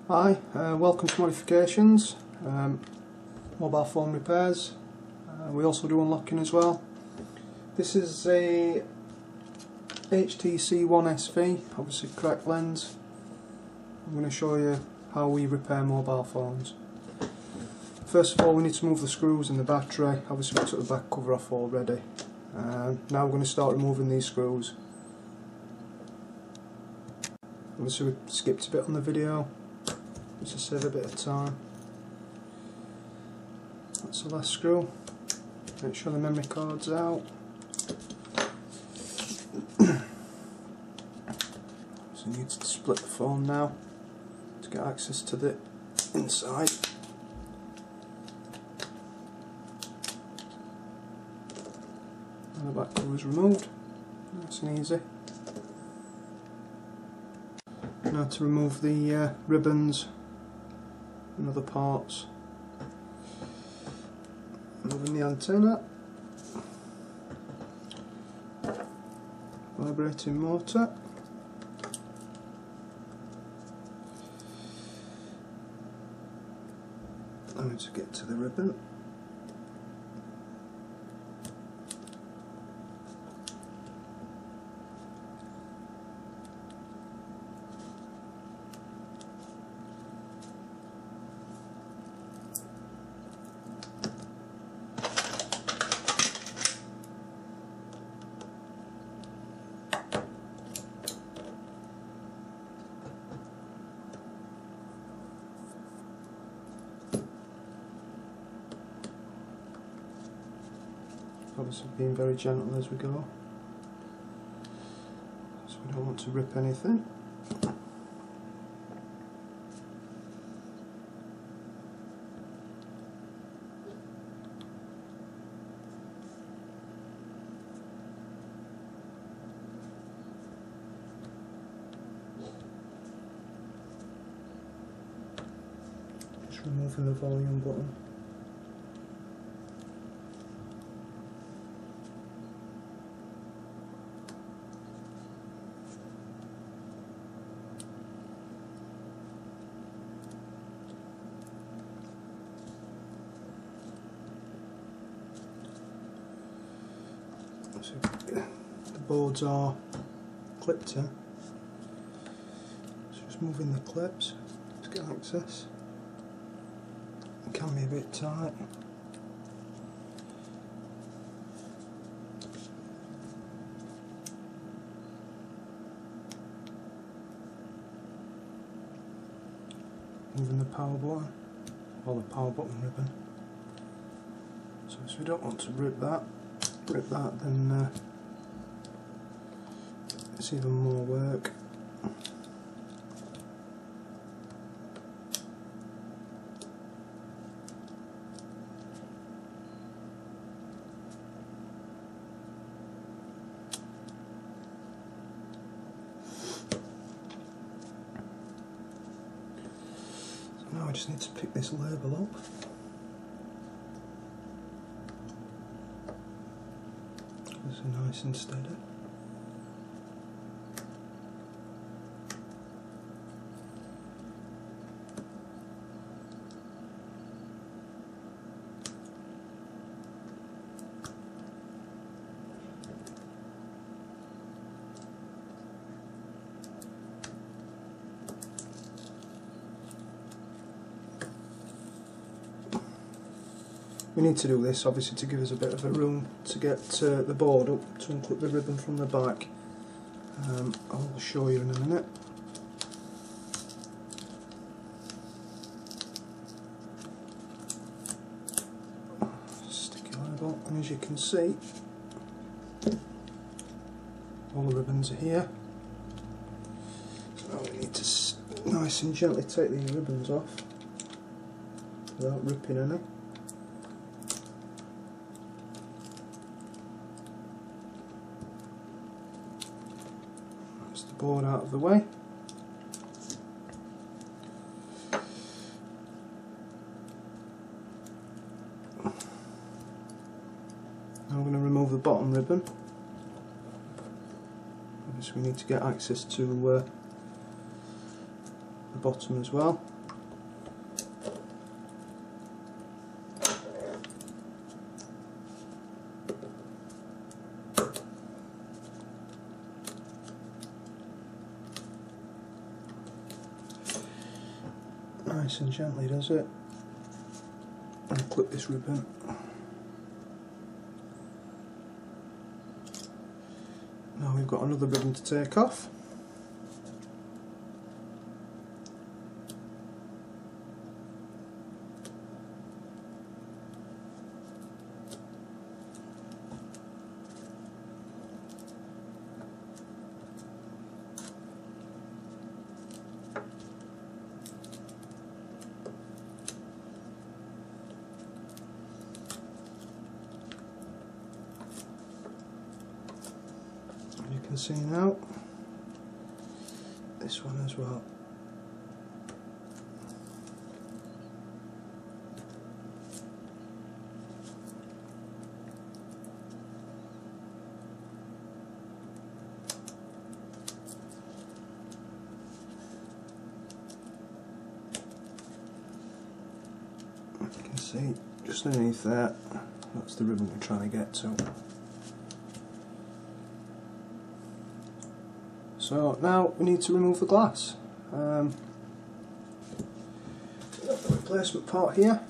Hi, welcome to Modifications, mobile phone repairs. We also do unlocking as well. This is a HTC One SV, obviously correct lens. I'm going to show you how we repair mobile phones. First of all, we need to remove the screws in the battery. Obviously we took the back cover off already. Now we're going to start removing these screws. Obviously we skipped a bit on the video, just to save a bit of time. That's the last screw. Make sure the memory card's out. So you need to split the phone now to get access to the inside. And the back cover is removed. Nice and easy. Now to remove the ribbons and other parts. Removing the antenna, vibrating motor, now to get to the ribbon. Obviously being very gentle as we go, so we don't want to rip anything. Just removing the volume button. So the boards are clipped in, so just moving the clips to get access. It can be a bit tight. Moving the power button, or the power button ribbon. So we don't want to rip that, then it's even more work. So now I just need to pick this label up. So nice and steady. We need to do this obviously to give us a bit of a room to get the board up to unclip the ribbon from the back. I'll show you in a minute. Sticky label, and as you can see, all the ribbons are here. So now we need to nice and gently take these ribbons off without ripping any. Board out of the way. Now I'm going to remove the bottom ribbon. Obviously we need to get access to the bottom as well. Nice and gently does it. And clip this ribbon. Now we've got another ribbon to take off. You can see now this one as well. You can see just underneath that, that's the ribbon we're trying to get to. So now we need to remove the glass. We've got the replacement part here.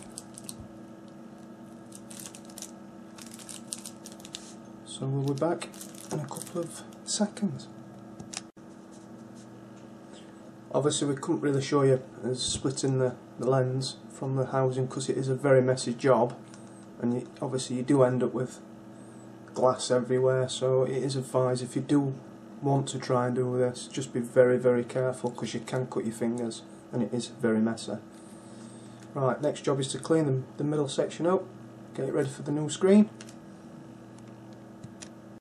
So we'll be back in a couple of seconds. Obviously we couldn't really show you splitting the lens from the housing because it is a very messy job, and obviously you do end up with glass everywhere, so it is advised if you do want to try and do this, just be very careful because you can cut your fingers and it is very messy. Right, next job is to clean the middle section up, get it ready for the new screen.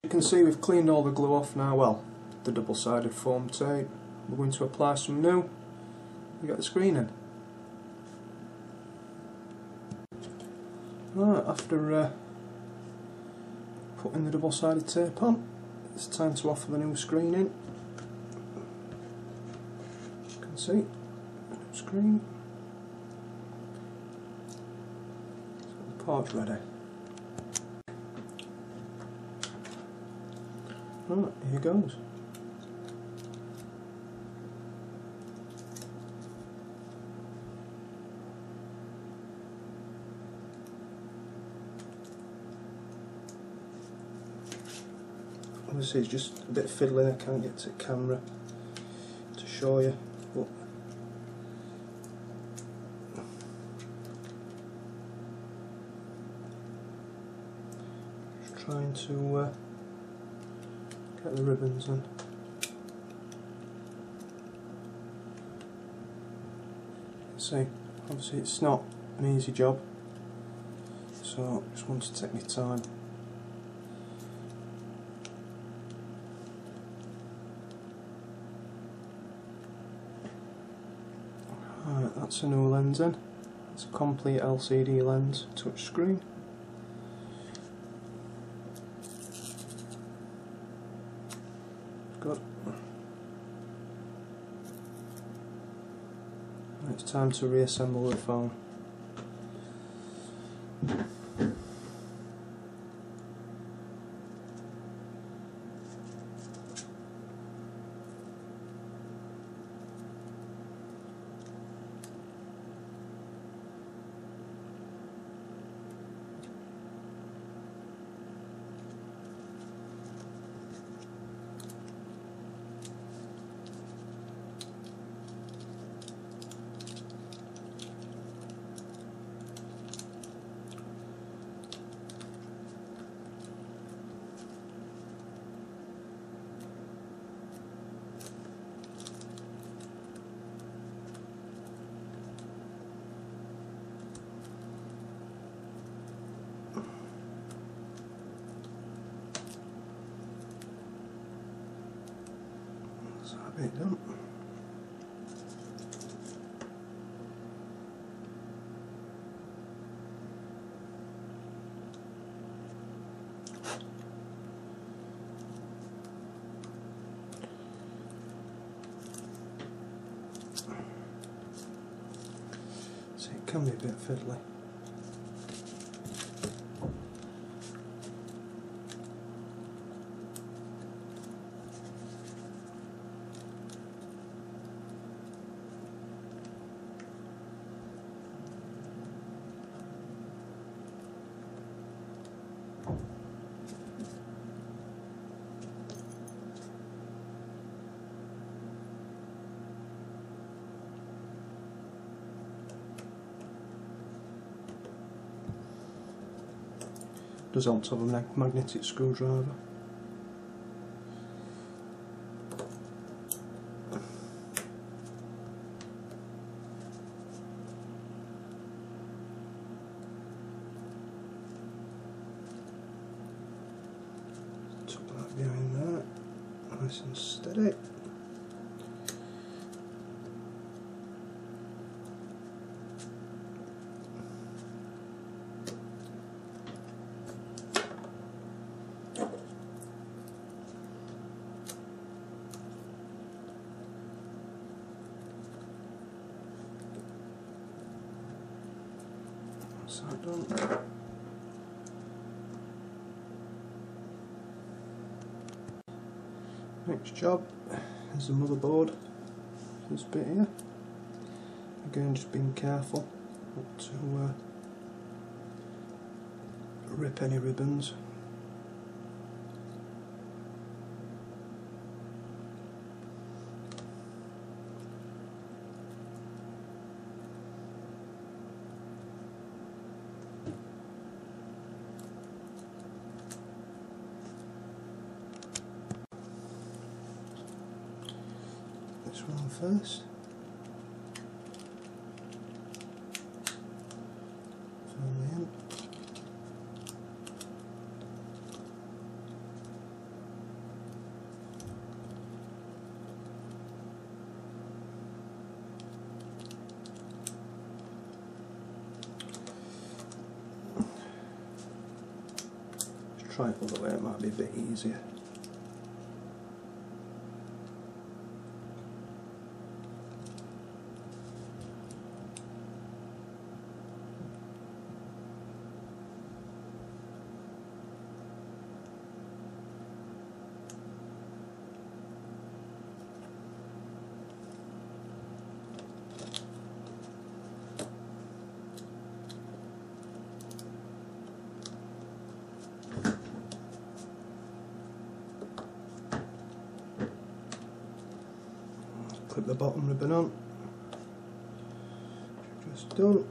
You can see we've cleaned all the glue off now, well, the double-sided foam tape. We're going to apply some new, we get the screen in. Right, after putting the double-sided tape on, it's time to offer the new screen in. You can see, the new screen. So the part's ready. Right, here goes. Obviously it's just a bit fiddly, I can't get to the camera to show you, but just trying to get the ribbons in. See, obviously it's not an easy job, so just want to take my time. Right, that's a new lens in. It's a complete LCD lens, touchscreen. Good. And it's time to reassemble the phone. So a bit done. So it can be a bit fiddly. Does help to have a magnetic screwdriver. Tuck that behind there, nice and steady. That's that done. Next job is the motherboard. This bit here. Again, just being careful not to rip any ribbons. This one first. Firmly in. Just try it other way, it might be a bit easier. Clip the bottom ribbon on. Just done.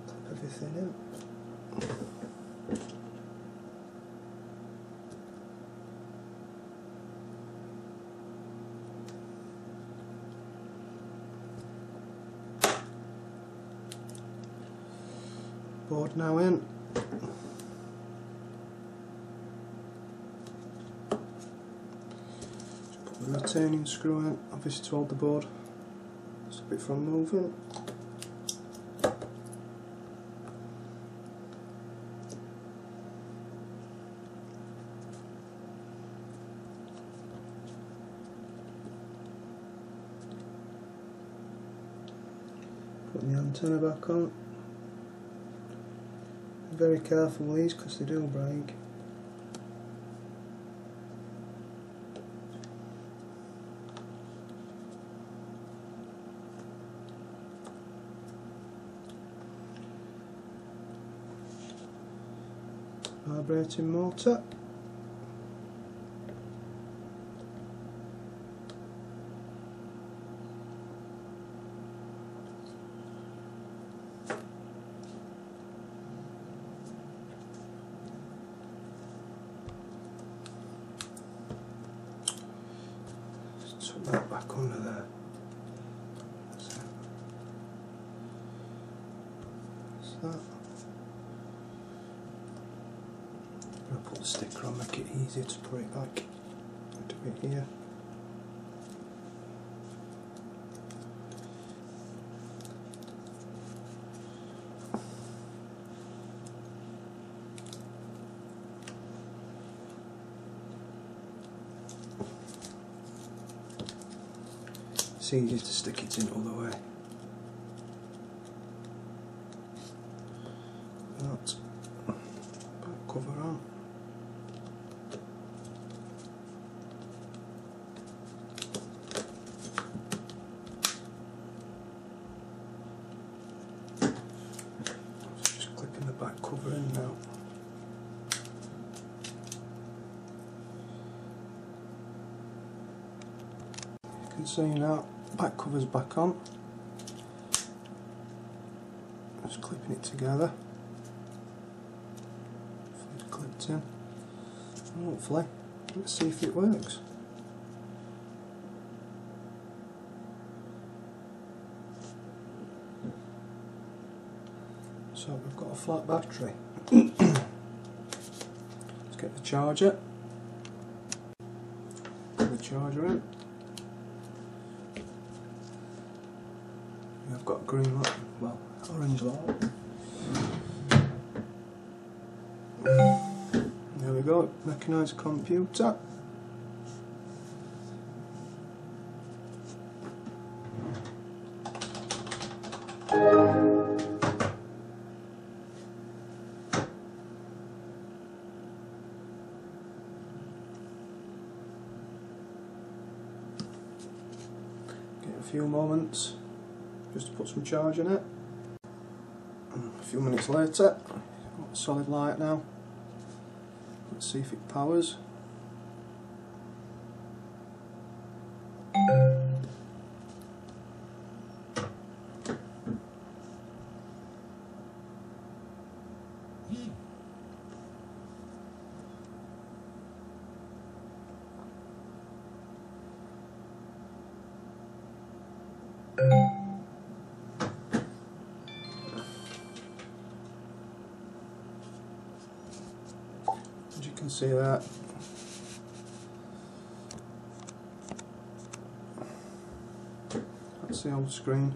Clip everything in. Board now in. The retaining screw in, obviously to hold the board, stop it from moving. Putting the antenna back on. Be very careful with these because they do break. Vibrating motor. Just tuck that back under there. That's it. That's that. I'll put the sticker on, make it easier to put it back into it here. It's easier to stick it in all the way. That back cover on. can see now, back cover's back on. Just clipping it together. It's clipped in. Hopefully, let's see if it works. So we've got a flat battery. Let's get the charger. Put the charger in. I've got a green light, well, orange light. There we go, recognise computer. Get a few moments just to put some charge in it. A few minutes later, got solid light now. Let's see if it powers. As you can see that, that's the old screen.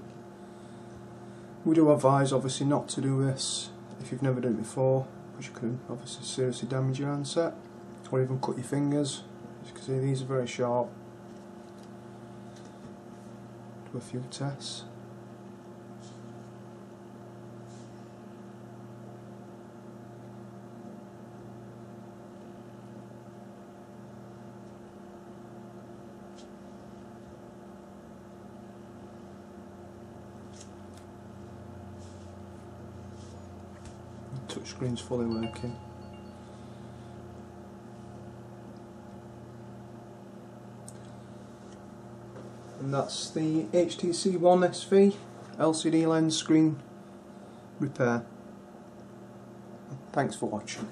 We do advise obviously not to do this if you've never done it before, because you can obviously seriously damage your handset or even cut your fingers. As you can see, these are very sharp. Do a few tests. Touchscreen's fully working. And that's the HTC One SV LCD lens screen repair. Thanks for watching.